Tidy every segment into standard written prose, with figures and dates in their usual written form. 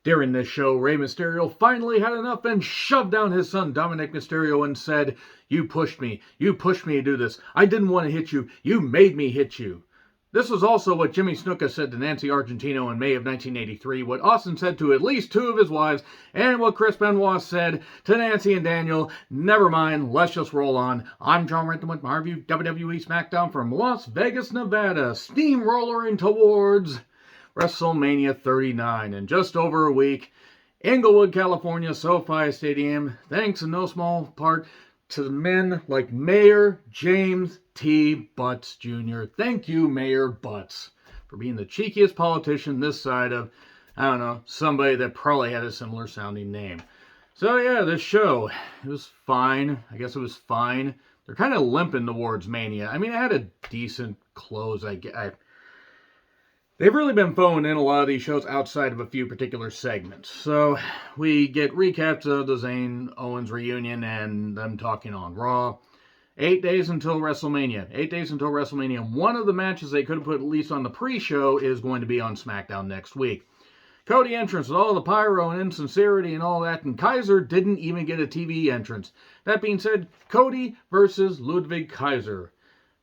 During this show, Rey Mysterio finally had enough and shoved down his son Dominic Mysterio and said, "You pushed me. You pushed me to do this. I didn't want to hit you. You made me hit you." This was also what Jimmy Snuka said to Nancy Argentino in May of 1983, what Austin said to at least two of his wives, and what Chris Benoit said to Nancy and Daniel. Never mind, let's just roll on. I'm John Renton with my review WWE Smackdown from Las Vegas, Nevada, steamrolling towards WrestleMania 39 in just over a week. Inglewood, California, SoFi Stadium, thanks in no small part to the men like Mayor James T. Butts Jr. Thank you, Mayor Butts, for being the cheekiest politician this side of, I don't know, somebody that probably had a similar sounding name. So yeah, this show, it was fine. I guess it was fine. They're kind of limping towards Mania. I mean, it had a decent close. They've really been phoning in a lot of these shows outside of a few particular segments. So we get recaps of the Zane Owens reunion and them talking on Raw. 8 days until WrestleMania. 8 days until WrestleMania. One of the matches they could have put at least on the pre-show is going to be on Smackdown next week. Cody entrance with all the pyro and insincerity and all that, and Kaiser didn't even get a TV entrance. That being said, Cody versus Ludwig Kaiser.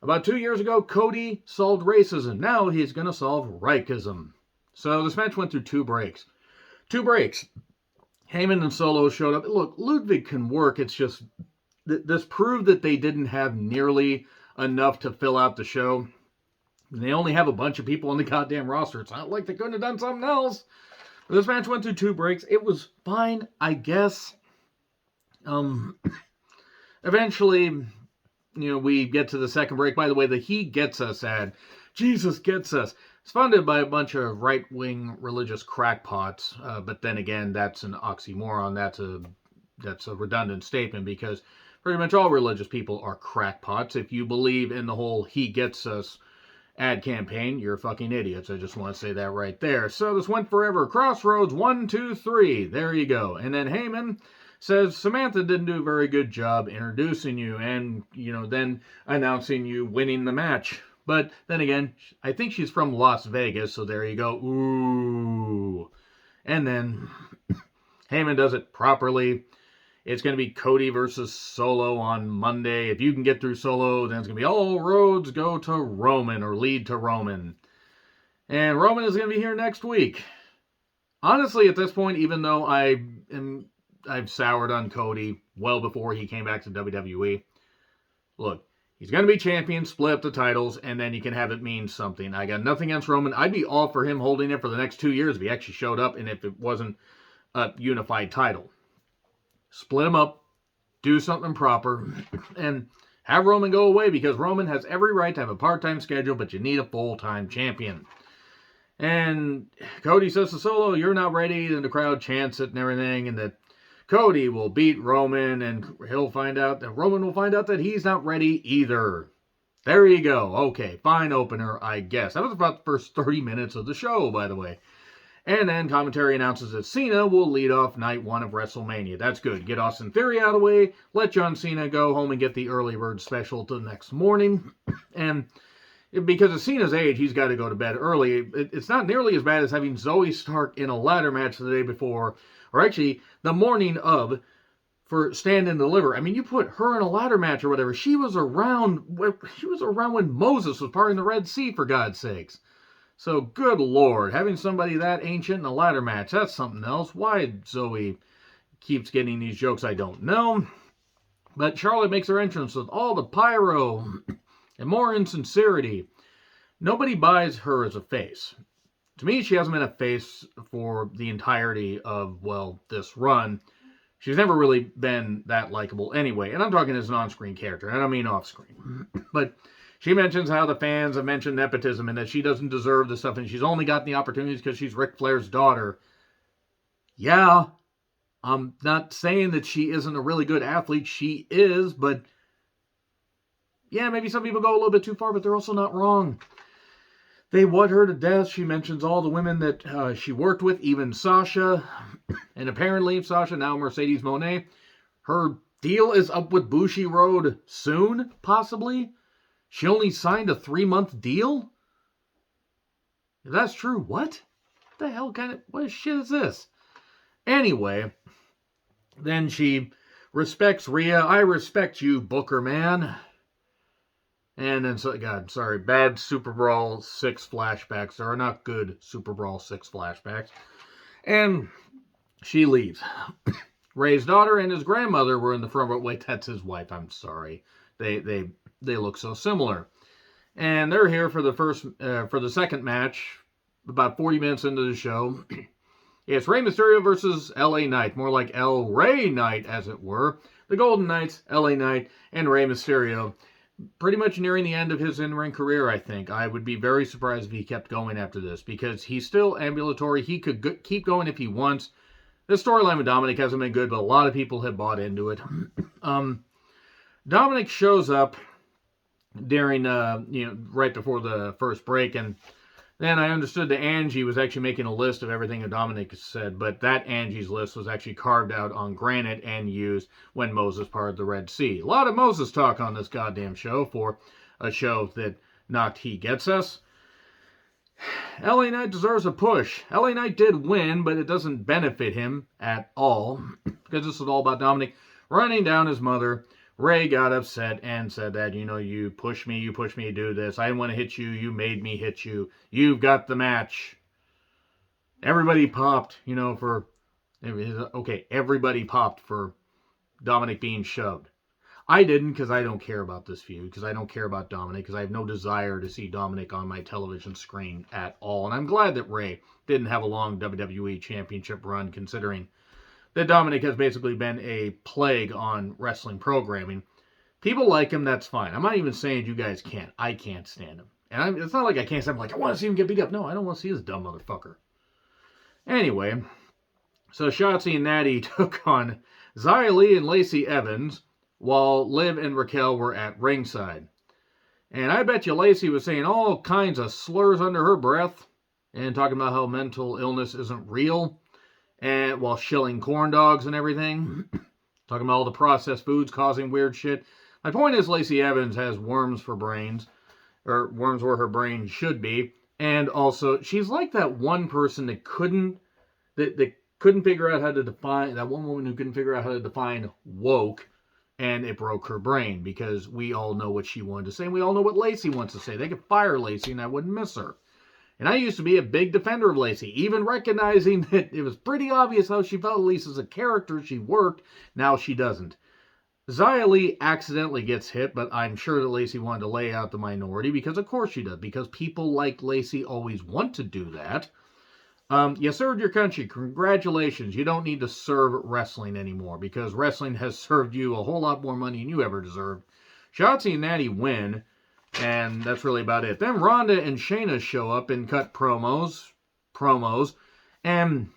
About 2 years ago, Cody solved racism. Now he's going to solve Reichism. So this match went through two breaks. Heyman and Solo showed up. Look, Ludwig can work. It's just, this proved that they didn't have nearly enough to fill out the show. They only have a bunch of people on the goddamn roster. It's not like they couldn't have done something else. But this match went through two breaks. It was fine, I guess. Eventually, we get to the second break. By the way, the He Gets Us ad, Jesus Gets Us, it's funded by a bunch of right-wing religious crackpots. But then again, that's an oxymoron. That's a redundant statement because pretty much all religious people are crackpots. If you believe in the whole He Gets Us ad campaign, you're fucking idiots. I just want to say that right there. So this went forever. Crossroads 1, 2, 3. There you go. And then Heyman says Samantha didn't do a very good job introducing you and, then announcing you winning the match. But then again, I think she's from Las Vegas, so there you go. Ooh. And then Heyman does it properly. It's going to be Cody versus Solo on Monday. If you can get through Solo, then it's going to be all roads go to Roman or lead to Roman. And Roman is going to be here next week. Honestly, at this point, even though I've soured on Cody well before he came back to WWE. Look, he's going to be champion, split up the titles, and then you can have it mean something. I got nothing against Roman. I'd be all for him holding it for the next 2 years if he actually showed up and if it wasn't a unified title. Split him up, do something proper, and have Roman go away because Roman has every right to have a part-time schedule, but you need a full-time champion. And Cody says to Solo, "You're not ready," and the crowd chants it and everything, and that Cody will beat Roman, and Roman will find out that he's not ready either. There you go. Okay, fine opener, I guess. That was about the first 30 minutes of the show, by the way. And then commentary announces that Cena will lead off night one of WrestleMania. That's good. Get Austin Theory out of the way. Let John Cena go home and get the early bird special till the next morning. And because of Cena's age, he's got to go to bed early. It's not nearly as bad as having Zoe Stark in a ladder match the day before, or actually the morning of, for Stand and Deliver. I mean, you put her in a ladder match or whatever. She was around when Moses was parting the Red Sea, for God's sakes. So, good Lord, having somebody that ancient in a ladder match, that's something else. Why Zoe keeps getting these jokes, I don't know. But Charlotte makes her entrance with all the pyro and more insincerity. Nobody buys her as a face. To me, she hasn't been a face for the entirety of, this run. She's never really been that likable anyway. And I'm talking as an on-screen character. I don't mean off-screen. But she mentions how the fans have mentioned nepotism and that she doesn't deserve this stuff and she's only gotten the opportunities because she's Ric Flair's daughter. Yeah, I'm not saying that she isn't a really good athlete. She is, but yeah, maybe some people go a little bit too far, but they're also not wrong. They want her to death. She mentions all the women that she worked with, even Sasha. And apparently, Sasha, now Mercedes Moné, her deal is up with Bushiroad soon, possibly. She only signed a 3-month deal? If that's true, what the hell what shit is this? Anyway, then she respects Rhea. I respect you, Booker man. And then, God, sorry, bad Super Brawl 6 flashbacks. There are not good Super Brawl 6 flashbacks. And she leaves. Ray's daughter and his grandmother were in the front row. Wait, that's his wife. I'm sorry. They look so similar. And they're here for the second match, about 40 minutes into the show. It's Rey Mysterio versus LA Knight, more like LRey Knight, as it were. The Golden Knights, LA Knight, and Rey Mysterio. Pretty much nearing the end of his in-ring career, I think. I would be very surprised if he kept going after this, because he's still ambulatory. He could keep going if he wants. This storyline with Dominic hasn't been good, but a lot of people have bought into it. Dominic shows up during, right before the first break, and then I understood that Angie was actually making a list of everything that Dominic said, but that Angie's list was actually carved out on granite and used when Moses parted the Red Sea. A lot of Moses talk on this goddamn show for a show that not he gets us. LA Knight deserves a push. LA Knight did win, but it doesn't benefit him at all, because this is all about Dominic running down his mother. Ray got upset and said that, you push me to do this. I didn't want to hit you. You made me hit you. You've got the match. Everybody popped, everybody popped for Dominic being shoved. I didn't, because I don't care about this feud, because I don't care about Dominic, because I have no desire to see Dominic on my television screen at all. And I'm glad that Ray didn't have a long WWE Championship run, considering that Dominic has basically been a plague on wrestling programming. People like him, that's fine. I'm not even saying you guys can't. I can't stand him. And it's not like I can't stand him, like, I want to see him get beat up. No, I don't want to see this dumb motherfucker. Anyway, so Shotzi and Natty took on Xia Li and Lacey Evans, while Liv and Raquel were at ringside. And I bet you Lacey was saying all kinds of slurs under her breath, and talking about how mental illness isn't real, and while shilling corn dogs and everything, talking about all the processed foods causing weird shit. My point is, Lacey Evans has worms for brains, or worms where her brain should be, and also she's like that one person that couldn't figure out how to define, that one woman who couldn't figure out how to define woke, and it broke her brain, because we all know what she wanted to say, and we all know what Lacey wants to say. They could fire Lacey and I wouldn't miss her. And I used to be a big defender of Lacey, even recognizing that it was pretty obvious how she felt, at least as a character. She worked, now she doesn't. Xia Li accidentally gets hit, but I'm sure that Lacey wanted to lay out the minority, because of course she does, because people like Lacey always want to do that. You served your country. Congratulations. You don't need to serve wrestling anymore, because wrestling has served you a whole lot more money than you ever deserved. Shotzi and Natty win, and that's really about it. Then Ronda and Shayna show up and cut promos, and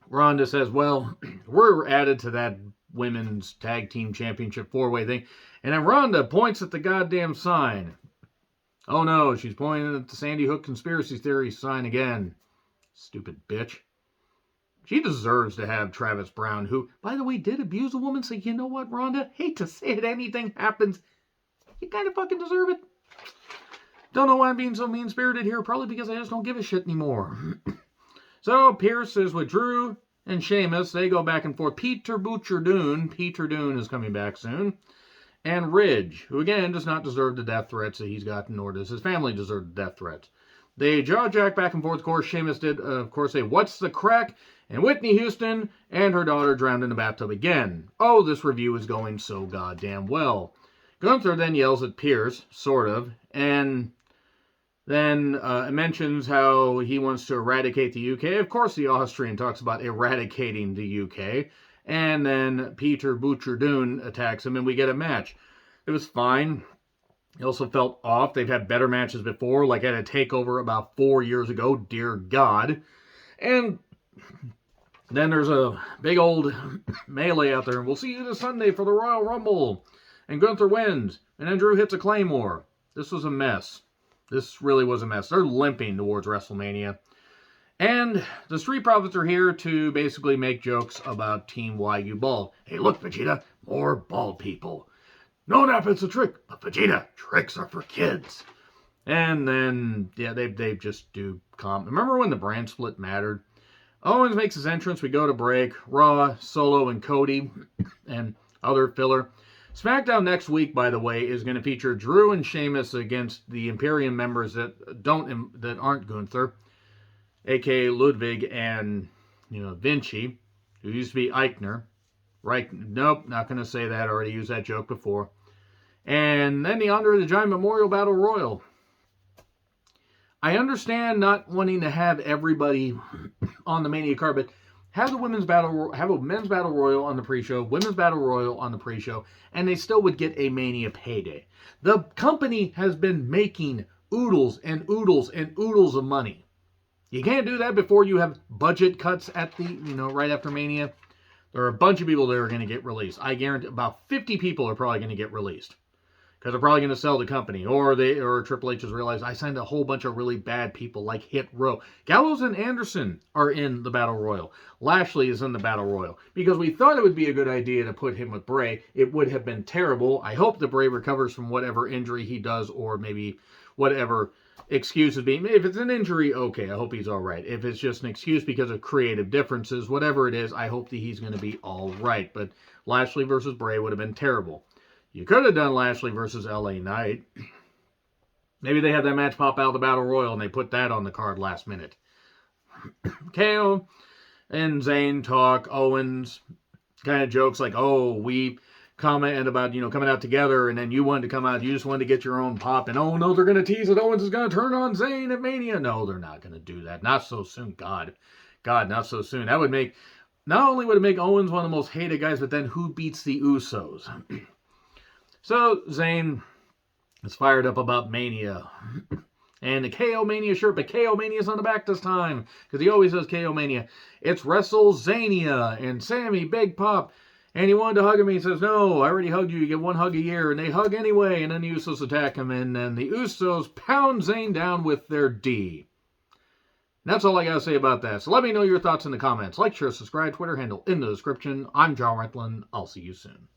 Ronda says, well, we're added to that women's tag team championship 4-way thing. And then Ronda points at the goddamn sign. Oh no, she's pointing at the Sandy Hook conspiracy theory sign again. Stupid bitch. She deserves to have Travis Brown, who, by the way, did abuse a woman. So you know what, Ronda? Hate to say it, anything happens. You kind of fucking deserve it. Don't know why I'm being so mean-spirited here. Probably because I just don't give a shit anymore. So Pierce is with Drew and Sheamus. They go back and forth. Peter Doon is coming back soon. And Ridge, who again does not deserve the death threats that he's gotten, nor does his family deserve the death threats. They jaw-jack back and forth. Of course, Sheamus did, say, what's the crack? And Whitney Houston and her daughter drowned in the bathtub again. Oh, this review is going so goddamn well. Gunther then yells at Pierce, sort of, and then mentions how he wants to eradicate the UK. Of course, the Austrian talks about eradicating the UK. And then Peter Doon attacks him, and we get a match. It was fine. It also felt off. They've had better matches before, like at a TakeOver about 4 years ago, dear God. And then there's a big old melee out there, and we'll see you this Sunday for the Royal Rumble. And Gunther wins, and then Drew hits a Claymore. This was a mess. This really was a mess. They're limping towards WrestleMania. And the Street Profits are here to basically make jokes about Team YU Bald. Hey, look, Vegeta, more bald people. No, Nap, it's a trick. But Vegeta, tricks are for kids. And then, yeah, they just do Remember when the brand split mattered? Owens makes his entrance. We go to break. Raw, Solo, and Cody, and other filler. Smackdown next week, by the way, is going to feature Drew and Sheamus against the Imperium members that aren't Gunther, aka Ludwig and Vinci, who used to be Eichner. Right? Nope, not going to say that. I already used that joke before. And then the Andre the Giant Memorial Battle Royal. I understand not wanting to have everybody on the Mania card, but have a men's battle royal on the pre-show, women's battle royal on the pre-show, and they still would get a Mania payday. The company has been making oodles and oodles and oodles of money. You can't do that before you have budget cuts at the right after Mania. There are a bunch of people that are going to get released. I guarantee about 50 people are probably going to get released. Because they're probably going to sell the company. Or Triple H has realized, I signed a whole bunch of really bad people like Hit Row. Gallows and Anderson are in the Battle Royal. Lashley is in the Battle Royal. Because we thought it would be a good idea to put him with Bray. It would have been terrible. I hope that Bray recovers from whatever injury he does, or maybe whatever excuse is being. If it's an injury, okay, I hope he's all right. If it's just an excuse because of creative differences, whatever it is, I hope that he's going to be all right. But Lashley versus Bray would have been terrible. You could have done Lashley versus LA Knight. Maybe they had that match pop out of the Battle Royal and they put that on the card last minute. KO and Zane talk. Owens kind of jokes like, oh, we comment about, coming out together, and then you wanted to come out. You just wanted to get your own pop. And, oh, no, they're going to tease that Owens is going to turn on Zane at Mania. No, they're not going to do that. Not so soon. God, not so soon. That would make, not only would it make Owens one of the most hated guys, but then who beats the Usos? So, Zane is fired up about Mania. And the KO Mania shirt, but KO Mania's on the back this time. Because he always says KO Mania. It's WrestleZania. And Sammy, Big Pop. And he wanted to hug him. He says, no, I already hugged you. You get one hug a year. And they hug anyway. And then the Usos attack him. And then the Usos pound Zane down with their D. And that's all I got to say about that. So let me know your thoughts in the comments. Like, share, subscribe, Twitter handle in the description. I'm John Retlin. I'll see you soon.